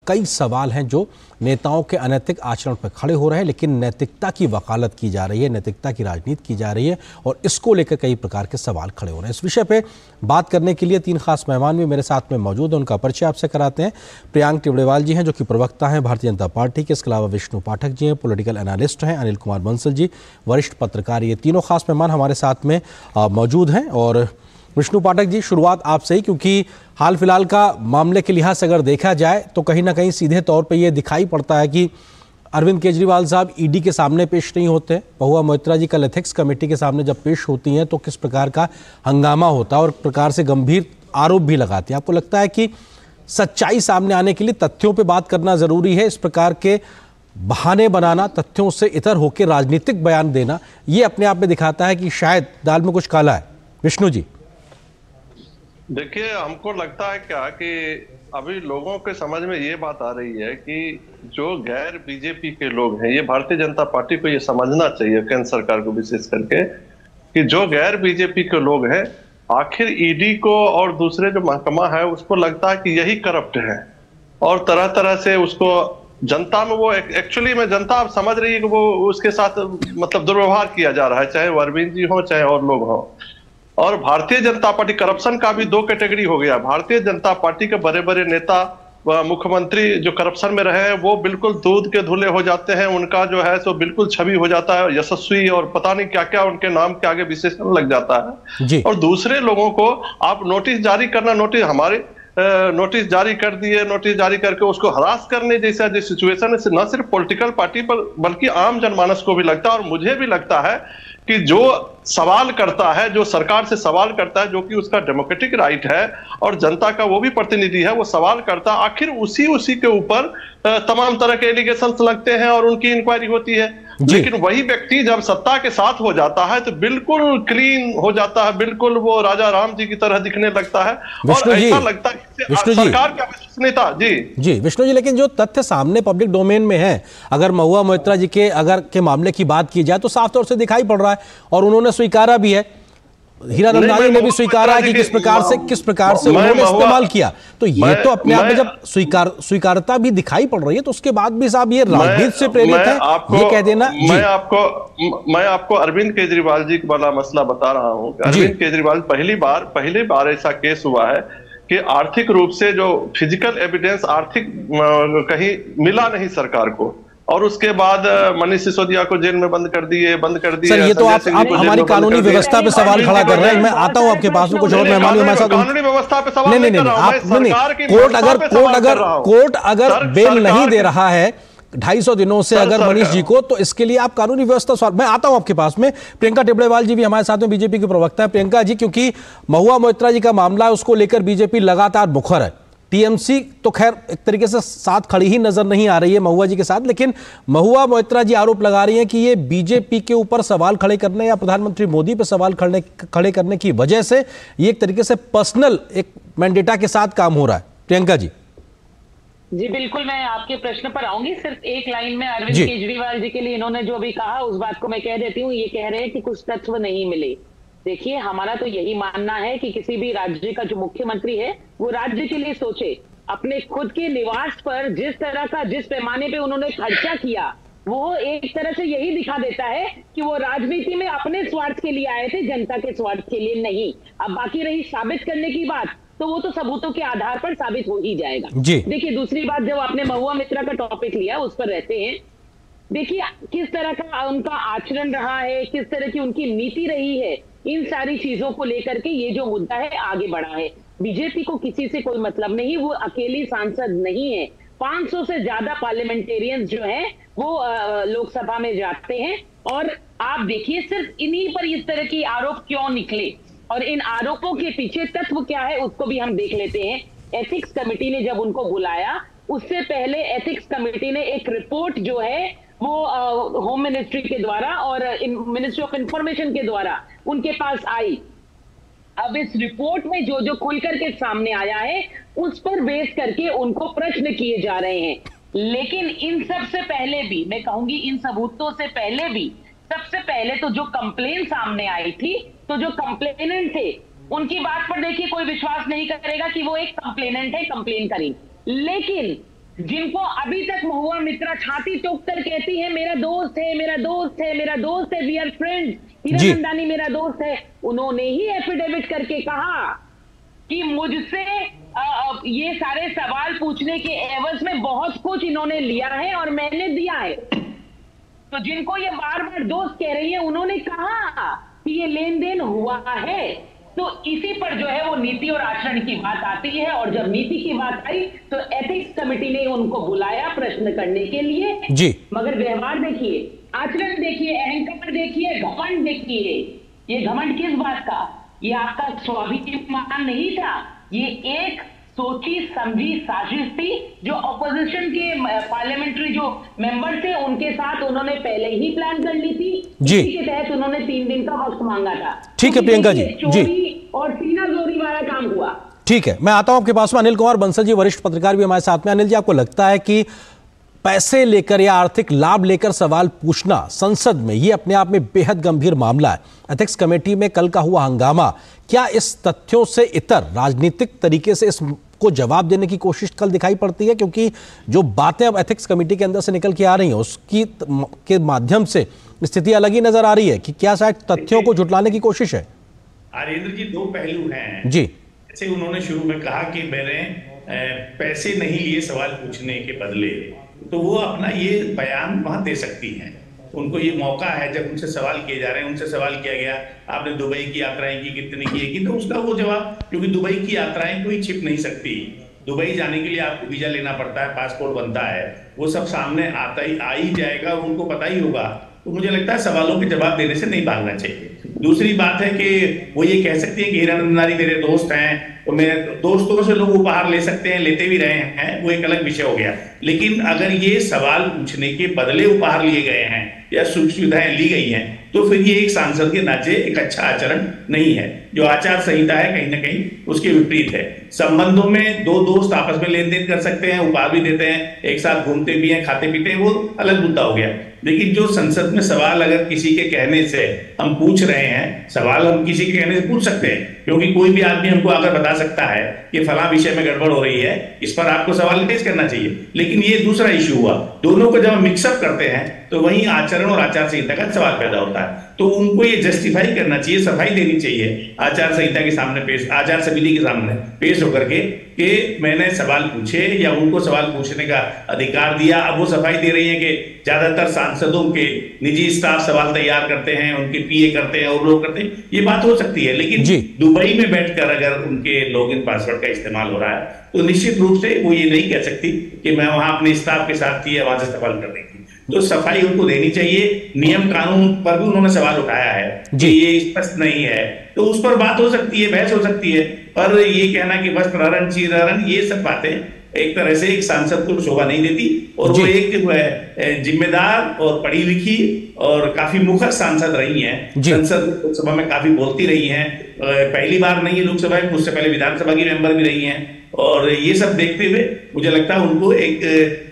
कई सवाल हैं जो नेताओं के अनैतिक आचरण पर खड़े हो रहे हैं, लेकिन नैतिकता की वकालत की जा रही है, नैतिकता की राजनीति की जा रही है और इसको लेकर कई प्रकार के सवाल खड़े हो रहे हैं। इस विषय पे बात करने के लिए 3 खास मेहमान भी मेरे साथ में मौजूद हैं। उनका परिचय आपसे कराते हैं। प्रियांक टिबड़ेवाल जी हैं जो कि प्रवक्ता हैं भारतीय जनता पार्टी के। इसके अलावा विष्णु पाठक जी हैं, पॉलिटिकल एनालिस्ट हैं। अनिल कुमार बंसल जी, वरिष्ठ पत्रकार। ये तीनों खास मेहमान हमारे साथ में मौजूद हैं। और विष्णु पाठक जी, शुरुआत आपसे ही, क्योंकि हाल फिलहाल का मामले के लिहाज से अगर देखा जाए तो कहीं ना कहीं सीधे तौर पे ये दिखाई पड़ता है कि अरविंद केजरीवाल साहब ईडी के सामने पेश नहीं होते, महुआ मोइत्रा जी कल एथिक्स कमेटी के सामने जब पेश होती हैं तो किस प्रकार का हंगामा होता है और प्रकार से गंभीर आरोप भी लगाते हैं। आपको लगता है कि सच्चाई सामने आने के लिए तथ्यों पर बात करना जरूरी है, इस प्रकार के बहाने बनाना, तथ्यों से इतर होकर राजनीतिक बयान देना, ये अपने आप में दिखाता है कि शायद दाल में कुछ काला है? विष्णु जी। देखिए, हमको लगता है क्या कि अभी लोगों के समझ में ये बात आ रही है कि जो गैर बीजेपी के लोग हैं, ये भारतीय जनता पार्टी को ये समझना चाहिए, केंद्र सरकार को विशेष करके, कि जो गैर बीजेपी के लोग हैं, आखिर ईडी को और दूसरे जो महकमा है उसको लगता है कि यही करप्ट है और तरह तरह से उसको जनता में वो एक्चुअली में जनता अब समझ रही है कि वो उसके साथ मतलब दुर्व्यवहार किया जा रहा है, चाहे वो अरविंद जी हो चाहे और लोग हों। और भारतीय जनता पार्टी, करप्शन का भी 2 कैटेगरी हो गया। भारतीय जनता पार्टी के बड़े बड़े नेता व मुख्यमंत्री जो करप्शन में रहे हैं वो बिल्कुल दूध के धुले हो जाते हैं, उनका जो है सो बिल्कुल छवि हो जाता है यशस्वी और पता नहीं क्या क्या उनके नाम के आगे विशेषण लग जाता है। और दूसरे लोगों को आप नोटिस जारी करना, नोटिस जारी कर दिए, नोटिस जारी करके उसको हरास करने जैसा जो सिचुएशन है, न सिर्फ पॉलिटिकल पार्टी पर बल्कि आम जनमानस को भी लगता है। और मुझे भी लगता है कि जो सवाल करता है, जो सरकार से सवाल करता है, जो कि उसका डेमोक्रेटिक राइट है और जनता का वो भी प्रतिनिधि है, वो सवाल करता है, आखिर उसी के ऊपर तमाम तरह के एलिगेशंस लगते हैं और उनकी इंक्वायरी होती है। लेकिन वही व्यक्ति जब सत्ता के साथ हो जाता है तो बिल्कुल क्लीन हो जाता है, बिल्कुल वो राजा राम जी की तरह दिखने लगता है और ऐसा लगता है सरकार का विश्वसनीयता। जी विष्णु जी, लेकिन जो तथ्य सामने पब्लिक डोमेन में है, अगर महुआ मोइत्रा जी के मामले की बात की जाए तो साफ तौर से दिखाई पड़ रहा है और उन्होंने स्वीकारा भी है, हीरा नंदानी ने भी स्वीकारा कि किस प्रकार से उन्होंने इस्तेमाल किया। तो ये तो अपने आप में जब स्वीकारता भी दिखाई पड़ रही है तो उसके बाद भी साहब ये राजनीति से प्रेरित है, ये कह देना। मैं आपको अरविंद केजरीवाल जी वाला मसला बता रहा हूँ। अरविंद केजरीवाल पहली बार ऐसा केस हुआ है कि आर्थिक रूप से जो फिजिकल एविडेंस आर्थिक कहीं मिला नहीं सरकार को, और उसके बाद मनीष सिसोदिया को जेल में बंद कर दिए। सर, ये तो आप हमारी कानूनी व्यवस्था पे सवाल खड़ा कर रहे हैं। मैं आता हूं आपके पास में, कुछ और मेहमान हमारे साथ। कानूनी व्यवस्था पे सवाल नहीं, कोर्ट अगर बेल नहीं दे रहा है 250 दिनों से अगर मनीष जी को, तो इसके लिए आप कानूनी व्यवस्था सवाल। मैं आता हूं आपके पास में। प्रियंका टिबड़ेवाल जी भी हमारे साथ में, बीजेपी के प्रवक्ता है। प्रियंका जी, क्योंकि महुआ मोइत्रा जी का मामला है, उसको लेकर बीजेपी लगातार मुखर है। टीएमसी तो खैर एक तरीके से साथ खड़ी ही नजर नहीं आ रही है महुआ जी के साथ, लेकिन महुआ मोइत्रा जी आरोप लगा रही हैं कि ये बीजेपी के ऊपर सवाल खड़े करने या प्रधानमंत्री मोदी पर सवाल खड़े करने की वजह से ये एक तरीके से पर्सनल एक मैंडेटा के साथ काम हो रहा है। प्रियंका जी। जी बिल्कुल, मैं आपके प्रश्न पर आऊंगी। सिर्फ एक लाइन में अरविंद केजरीवाल जी के लिए इन्होंने जो भी कहा उस बात को मैं कह देती हूँ। ये कह रहे हैं कि कुछ तत्व नहीं मिले। देखिए, हमारा तो यही मानना है कि किसी भी राज्य का जो मुख्यमंत्री है वो राज्य के लिए सोचे। अपने खुद के निवास पर जिस पैमाने पे उन्होंने खर्चा किया, वो एक तरह से यही दिखा देता है कि वो राजनीति में अपने स्वार्थ के लिए आए थे, जनता के स्वार्थ के लिए नहीं। अब बाकी रही साबित करने की बात, तो वो तो सबूतों के आधार पर साबित हो ही जाएगा। देखिए, दूसरी बात, जब आपने महुआ मोइत्रा का टॉपिक लिया उस पर रहते हैं। देखिए, किस तरह का उनका आचरण रहा है, किस तरह की उनकी नीति रही है, इन सारी चीजों को लेकर के ये जो मुद्दा है आगे बढ़ा है। बीजेपी को किसी से कोई मतलब नहीं, वो अकेली सांसद नहीं है। 500 से ज्यादा पार्लियामेंटेरियंस जो हैं वो लोकसभा में जाते हैं। और आप देखिए, सिर्फ इन्हीं पर इस तरह की आरोप क्यों निकले और इन आरोपों के पीछे तत्व क्या है उसको भी हम देख लेते हैं। एथिक्स कमेटी ने जब उनको बुलाया, उससे पहले एथिक्स कमेटी ने एक रिपोर्ट जो है वो होम मिनिस्ट्री के द्वारा और मिनिस्ट्री ऑफ इंफॉर्मेशन के द्वारा उनके पास आई। अब इस रिपोर्ट में जो जो खुल करके सामने आया है उस पर बेस करके उनको प्रश्न किए जा रहे हैं। लेकिन इन सब से पहले भी, मैं कहूंगी इन सबूतों से पहले भी, सबसे पहले तो जो कंप्लेन सामने आई थी, तो जो कंप्लेनेंट थे उनकी बात पर देखिए कोई विश्वास नहीं करेगा कि वो एक कंप्लेनेंट है, कंप्लेन करें। लेकिन जिनको अभी तक महुआ मित्रा छाती ठोक कर कहती है मेरा दोस्त है, मेरा दोस्त है, मेरा दोस्त है, वी आर फ्रेंड्स, हीरानंदानी मेरा दोस्त है, उन्होंने ही एफिडेविट करके कहा कि मुझसे ये सारे सवाल पूछने के एवज में बहुत कुछ इन्होंने लिया है और मैंने दिया है। तो जिनको ये बार बार दोस्त कह रही है, उन्होंने कहा कि ये लेन देन हुआ है। तो इसी पर जो है वो नीति और आचरण की बात आती है, और जब नीति की बात आई तो एथिक्स कमेटी ने उनको बुलाया प्रश्न करने के लिए जी। मगर व्यवहार देखिए, आचरण देखिए, अहंकार देखिए, घमंड देखिए। ये घमंड किस बात का? ये आपका स्वाभिमान नहीं था, ये एक सोची समझी साजिश थी जो ऑपोजिशन के पार्लियामेंट्री जो मेंबर थे उनके साथ उन्होंने पहले ही प्लान कर ली थी जी। इसी के तहत उन्होंने 3 दिन का वक्त मांगा था। ठीक है प्रियंका जी, चोरी और सीना जोरी वाला काम हुआ। ठीक है, मैं आता हूं आपके पास में। अनिल कुमार बंसल जी, वरिष्ठ पत्रकार भी हमारे साथ में। अनिल जी, आपको लगता है कि पैसे लेकर या आर्थिक लाभ लेकर सवाल पूछना संसद में ये अपने आप में बेहद गंभीर मामला है? एथिक्स कमेटी में कल का हुआ हंगामा क्या इस तथ्यों से इतर राजनीतिक तरीके से इसको जवाब देने की कोशिश कल दिखाई पड़ती है? क्योंकि जो बातें अब एथिक्स कमेटी के अंदर से निकल के आ रही हैं उसकी के माध्यम से स्थिति अलग ही नजर आ रही है कि क्या शायद तथ्यों को झुटलाने की कोशिश है? आर्येंद्र जी, 2 पहलू हैं जी। जैसे उन्होंने शुरू में कहा कि मैंने पैसे नहीं लिए सवाल पूछने के बदले, तो वो अपना ये बयान वहां दे सकती हैं। उनको ये मौका है, जब उनसे सवाल किए जा रहे हैं, उनसे सवाल किया गया आपने दुबई की यात्राएं की, कितनी की, तो उसका वो जवाब, क्योंकि दुबई की यात्राएं कोई छिप नहीं सकती। दुबई जाने के लिए आपको वीजा लेना पड़ता है, पासपोर्ट बनता है, वो सब सामने आ ही जाएगा, उनको पता ही होगा। तो मुझे लगता है सवालों के जवाब देने से नहीं भागना चाहिए। दूसरी बात है कि वो ये कह सकती है कि हीरानंदानी मेरे दोस्त हैं, तो मेरे दोस्तों से लोग उपहार ले सकते हैं, लेते भी रहे हैं, वो एक अलग विषय हो गया। लेकिन अगर ये सवाल पूछने के बदले उपहार लिए गए हैं या सुख सुविधाएं ली गई हैं, तो फिर ये एक सांसद के नाते एक अच्छा आचरण नहीं है। जो आचार संहिता है कहीं ना कहीं उसके विपरीत है। संबंधों में 2 दोस्त आपस में लेन देन कर सकते हैं, उपहार भी देते हैं, एक साथ घूमते भी हैं, खाते पीते हैं, वो अलग मुद्दा हो गया। लेकिन जो संसद में सवाल अगर किसी के कहने से हम पूछ रहे हैं, सवाल हम किसी के कहने से पूछ सकते हैं, क्योंकि कोई भी आदमी हमको आकर बता सकता है कि फलां विषय में गड़बड़ हो रही है, इस पर आपको सवाल पेश करना चाहिए। लेकिन ये दूसरा इश्यू हुआ। दोनों को जब हम मिक्सअप करते हैं तो वहीं आचरण और आचार संहिता का सवाल पैदा होता है। तो उनको ये जस्टिफाई करना चाहिए, सफाई देनी चाहिए आचार संहिता के सामने पेश, आचार समिति के सामने पेश होकर के कि मैंने सवाल पूछे या उनको सवाल पूछने का अधिकार दिया। अब वो सफाई दे रही है कि ज्यादातर सांसदों के निजी स्टाफ सवाल तैयार करते हैं, उनके पीए करते हैं और लोग करते हैं, ये बात हो सकती है। लेकिन दुबई में बैठकर अगर उनके लॉगिन पासवर्ड का इस्तेमाल हो रहा है तो निश्चित रूप से वो ये नहीं कह सकती कि मैं वहां अपने स्टाफ के साथ थी या वहां से सवाल कर रही थी। तो सफाई उनको देनी चाहिए। नियम कानून पर भी उन्होंने सवाल उठाया है कि ये स्पष्ट नहीं है, तो उस पर बात हो सकती है, बहस हो सकती है। पर ये कहना कि बस प्रहरण चीरहरण, ये सब बातें एक तरह से एक सांसद को शोभा नहीं देती। और वो एक जिम्मेदार और पढ़ी लिखी और काफी मुखर सांसद रही हैं, संसद लोकसभा में काफी बोलती रही हैं, पहली बार नहीं है लोकसभा में, उससे पहले विधानसभा की मेंबर भी रही हैं। और ये सब देखते हुए मुझे लगता है उनको एक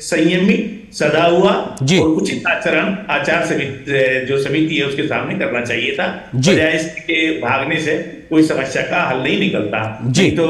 संयमी, सदा हुआ और उचित आचरण आचार समिति जो समिति है उसके सामने करना चाहिए था, बजाय इसके भागने से कोई समस्या का हल नहीं निकलता। नहीं तो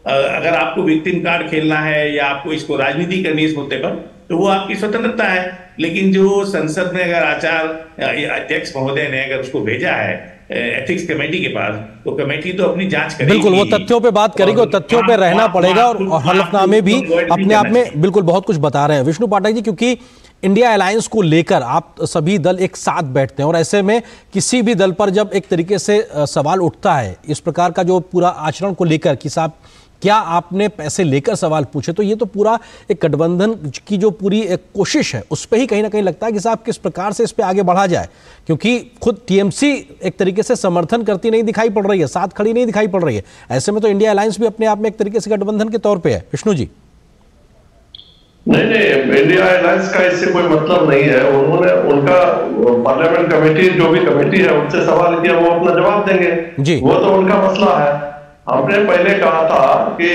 अगर आपको विक्टिम कार्ड खेलना है या आपको इसको राजनीति करनी है इस मुद्दे पर, तो वो आपकी स्वतंत्रता है। लेकिन जो संसद ने अगर अध्यक्ष महोदय ने अगर उसको भेजा है एथिक्स कमेटी के पास, तो कमेटी तो अपनी जांच करेगी। बिल्कुल, वो तथ्यों पे बात करेगी और तथ्यों पे रहना पड़ेगा। और हलफनामे भी अपने आप में बिल्कुल बहुत कुछ बता रहे हैं। विष्णु पाठक जी, क्योंकि इंडिया अलायंस को लेकर आप सभी दल एक साथ बैठते हैं और ऐसे में किसी भी दल पर जब एक तरीके से सवाल उठता है इस प्रकार का जो पूरा आचरण को लेकर कि साहब क्या आपने पैसे लेकर सवाल पूछे, तो ये तो पूरा एक गठबंधन की जो पूरी एक कोशिश है उस पर ही कहीं ना कहीं लगता है कि साहब किस प्रकार से इस पे आगे बढ़ा जाए, क्योंकि खुद टीएमसी एक तरीके से समर्थन करती नहीं दिखाई पड़ रही है, साथ खड़ी नहीं दिखाई पड़ रही है। ऐसे में तो इंडिया अलायंस भी अपने आप में एक तरीके से गठबंधन के तौर पर है। विष्णु जी, नहीं, इंडिया अलायंस का इससे कोई मतलब नहीं है। उन्होंने उनका पार्लियामेंट कमेटी जो भी कमेटी है उनसे सवाल किया, वो अपना जवाब देंगे, वो तो उनका मसला है। हमने पहले कहा था कि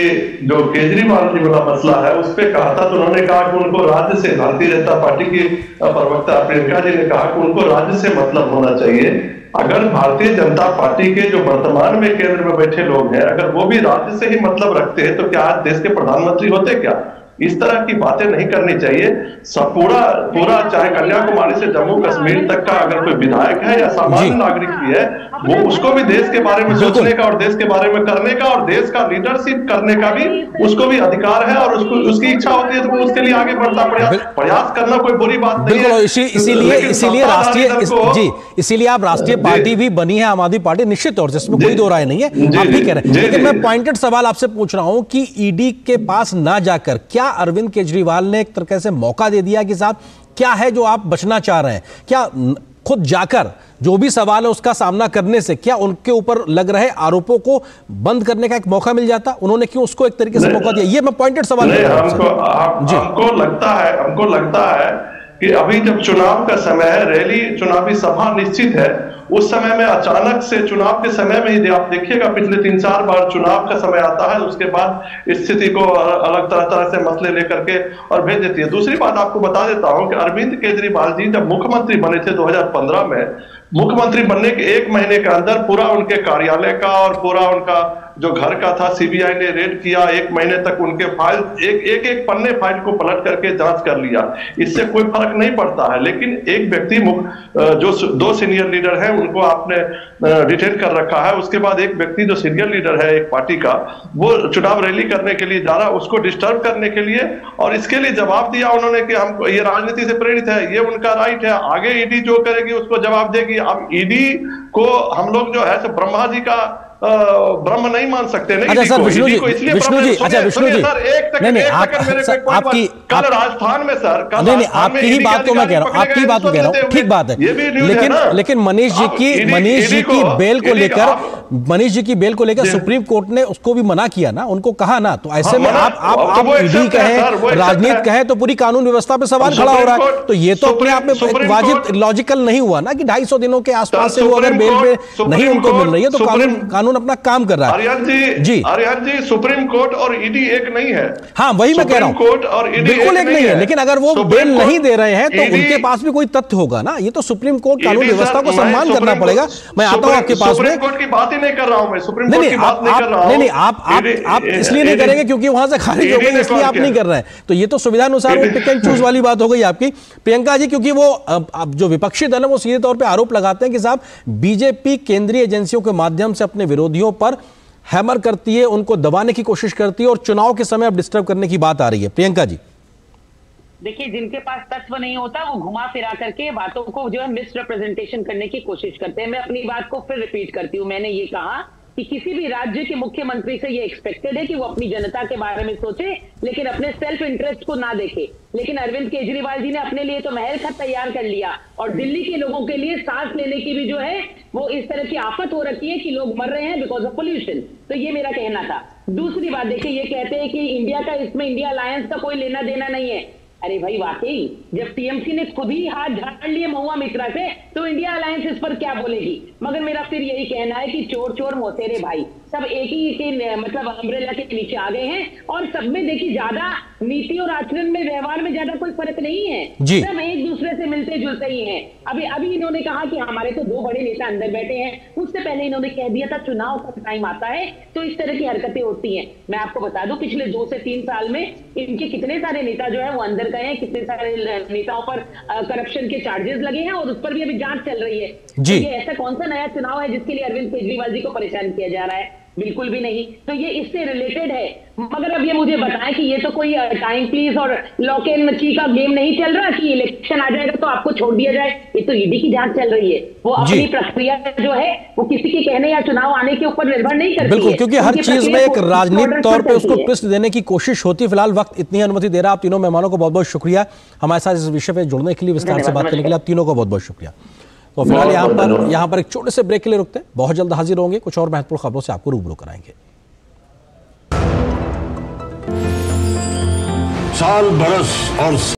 जो केजरीवाल जी वाला मसला है उस पर कहा था, तो उन्होंने कहा कि उनको राज्य से, भारतीय जनता पार्टी की प्रवक्ता प्रियंका जी ने कहा कि उनको राज्य से मतलब होना चाहिए। अगर भारतीय जनता पार्टी के जो वर्तमान में केंद्र में बैठे लोग हैं अगर वो भी राज्य से ही मतलब रखते हैं तो क्या आज देश के प्रधानमंत्री होते क्या? इस तरह की बातें नहीं करनी चाहिए। सब पूरा चाहे कन्याकुमारी से जम्मू कश्मीर तक का अगर कोई विधायक है या सामान्य नागरिक भी है, वो उसको भी देश के बारे में सोचने का और देश के बारे में करने का और देश का लीडरशिप करने का भी उसको भी अधिकार है, और उसको उसकी इच्छा होती है तो वो उसके लिए आगे बढ़ता प्रयास करना कोई बुरी बात नहीं है। इसीलिए राष्ट्रीय इसीलिए आप राष्ट्रीय पार्टी भी बनी है आम आदमी पार्टी, निश्चित तौर से इसमें कोई दो राय नहीं है, आप भी कह रहे हैं। लेकिन मैं पॉइंटेड सवाल आपसे पूछ रहा हूं कि ईडी के पास ना जाकर क्या अरविंद केजरीवाल ने एक तरह से मौका दे दिया कि साहब क्या है जो आप बचना चाह रहे हैं, क्या खुद जाकर जो भी सवाल है उसका सामना करने से क्या उनके ऊपर लग रहे आरोपों को बंद करने का एक मौका मिल जाता? उन्होंने क्यों उसको एक तरीके से मौका दिया? ये मैं पॉइंटेड सवाल हमको लगता है कि अभी जब चुनाव का समय है, रैली चुनावी सभा निश्चित है, उस समय में अचानक से चुनाव के समय में ही आप देखिएगा पिछले 3-4 बार चुनाव का समय आता है, उसके बाद स्थिति को अलग तरह से मसले लेकर के और भेज देती है। दूसरी बात आपको बता देता हूं कि अरविंद केजरीवाल जी जब मुख्यमंत्री बने थे 2015 में, मुख्यमंत्री बनने के 1 महीने के अंदर पूरा उनके कार्यालय का और पूरा उनका जो घर का था सीबीआई ने रेड किया। 1 महीने तक उनके फाइल एक पन्ने फाइल को पलट करके जांच कर लिया। इससे कोई फर्क नहीं पड़ता है, लेकिन एक व्यक्ति जो 2 सीनियर लीडर हैं उनको आपने डिटेन कर रखा है, उसके बाद एक व्यक्ति जो सीनियर लीडर है एक पार्टी का, वो चुनाव रैली करने के लिए जा रहा, उसको डिस्टर्ब करने के लिए, और इसके लिए जवाब दिया उन्होंने कि हम ये राजनीति से प्रेरित है, ये उनका राइट है, आगे ईडी जो करेगी उसको जवाब देगी। अब ईडी को हम लोग जो है ब्रह्मा जी का ब्रह्म नहीं मान सकते। नहीं, अच्छा सर विष्णु जी, अच्छा विष्णु जी, नहीं आपकी कल राजस्थान में सर, नहीं आपकी ही बात को मैं कह रहा हूं, आपकी बात को कह रहा हूं, ठीक बात है, लेकिन मनीष जी की बेल को लेकर सुप्रीम कोर्ट ने उसको भी मना किया ना, उनको कहा ना, तो ऐसे में आप ईडी कहें, राजनीति कहें, तो पूरी कानून व्यवस्था पे सवाल खड़ा हो रहा है। तो ये तो अपने आप में वाजिब लॉजिकल नहीं हुआ ना कि 250 दिनों के आसपास से वो अगर बेल पे नहीं उनको मिल रही है तो कानून अपना काम कर रहा है। आर्यन जी, सुप्रीम कोर्ट और ईडी एक नहीं है। हाँ वही मैं कह रहा हूं, कोर्ट और ईडी बिल्कुल एक नहीं है, लेकिन अगर वो बेल नहीं दे रहे हैं तो उनके पास भी कोई तथ्य होगा ना। ये तो सुप्रीम कोर्ट कानून व्यवस्था को सम्मान करना पड़ेगा। मैं आता हूं आपके पास में, सुप्रीम कोर्ट की बात ही नहीं कर रहा हूं मैं, सुप्रीम कोर्ट की बात नहीं कर रहा हूं। नहीं आप इसलिए नहीं करेंगे क्योंकि वहां से खारिज हो गई इसलिए आप नहीं कर रहे हैं, तो ये तो सुविधा अनुसार वो पिक एंड चूज वाली बात हो गई आपकी प्रियंका जी, क्योंकि वो अब जो विपक्षी दल है वो सीधे तौर पर आरोप लगाते हैं कि साहब बीजेपी केंद्रीय एजेंसियों के माध्यम से अपने विरोधियों पर हैमर करती है, उनको दबाने की कोशिश करती है और चुनाव के समय अब डिस्टर्ब करने की बात आ रही है। प्रियंका जी देखिए, जिनके पास तत्व नहीं होता वो घुमा फिरा करके बातों को जो है मिस रिप्रेजेंटेशन करने की कोशिश करते हैं। मैं अपनी बात को फिर रिपीट करती हूँ, मैंने ये कहा कि किसी भी राज्य के मुख्यमंत्री से ये एक्सपेक्टेड है कि वो अपनी जनता के बारे में सोचे, लेकिन अपने सेल्फ इंटरेस्ट को ना देखे। लेकिन अरविंद केजरीवाल जी ने अपने लिए तो महल खत तैयार कर लिया, और दिल्ली के लोगों के लिए सांस लेने की भी जो है वो इस तरह की आफत हो रखी है कि लोग मर रहे हैं बिकॉज ऑफ पोल्यूशन। तो ये मेरा कहना था। दूसरी बात देखिए, ये कहते हैं कि इंडिया का इसमें इंडिया अलायंस का कोई लेना देना नहीं है। अरे भाई वाकई जब टीएमसी ने खुद ही हाथ झाड़ लिए महुआ मित्रा से, तो इंडिया अलायंस इस पर क्या बोलेगी? मगर मेरा फिर यही कहना है कि चोर चोर मोसेरे भाई सब एक ही के मतलब अम्ब्रेला के नीचे आ गए हैं, और सब में देखिए ज्यादा नीति और आचरण में व्यवहार में ज्यादा कोई फर्क नहीं है, सब एक दूसरे से मिलते जुलते ही हैं। अभी इन्होंने कहा कि हमारे तो 2 बड़े नेता अंदर बैठे हैं, उससे पहले इन्होंने कह दिया था चुनाव का टाइम आता है तो इस तरह की हरकतें होती हैं। मैं आपको बता दूं पिछले 2 से 3 साल में इनके कितने सारे नेता जो है वो अंदर गए हैं, कितने सारे नेताओं पर करप्शन के चार्जेस लगे हैं और उस पर भी अभी जांच चल रही है। तो ये ऐसा कौन सा नया चुनाव है जिसके लिए अरविंद केजरीवाल जी को परेशान किया जा रहा है? बिल्कुल भी नहीं। तो ये इससे रिलेटेड है। मगर अब ये मुझे बताएं कि ये तो कोई टाइम प्लीज और लॉक एंड मची का गेम नहीं चल रहा कि इलेक्शन आ जाएगा तो आपको छोड़ दिया जाए। ये तो ईडी की जांच चल रही है, वो अपनी प्रक्रिया जो है वो किसी के कहने या चुनाव आने के ऊपर निर्भर नहीं करती। बिल्कुल, क्योंकि हर चीज में एक राजनीतिक तौर पे उसको ट्विस्ट देने की कोशिश होती है। फिलहाल वक्त इतनी अनुमति दे रहा है। आप तीनों मेहमानों को बहुत बहुत शुक्रिया हमारे साथ इस विषय पे जुड़ने के लिए, विस्तार से बात करने के लिए। आप तीनों को बहुत बहुत शुक्रिया। तो फिलहाल यहाँ पर एक छोटे से ब्रेक के लिए रुकते हैं, बहुत जल्द हाजिर होंगे कुछ और महत्वपूर्ण खबरों से आपको रूबरू कराएंगे। साल बरस और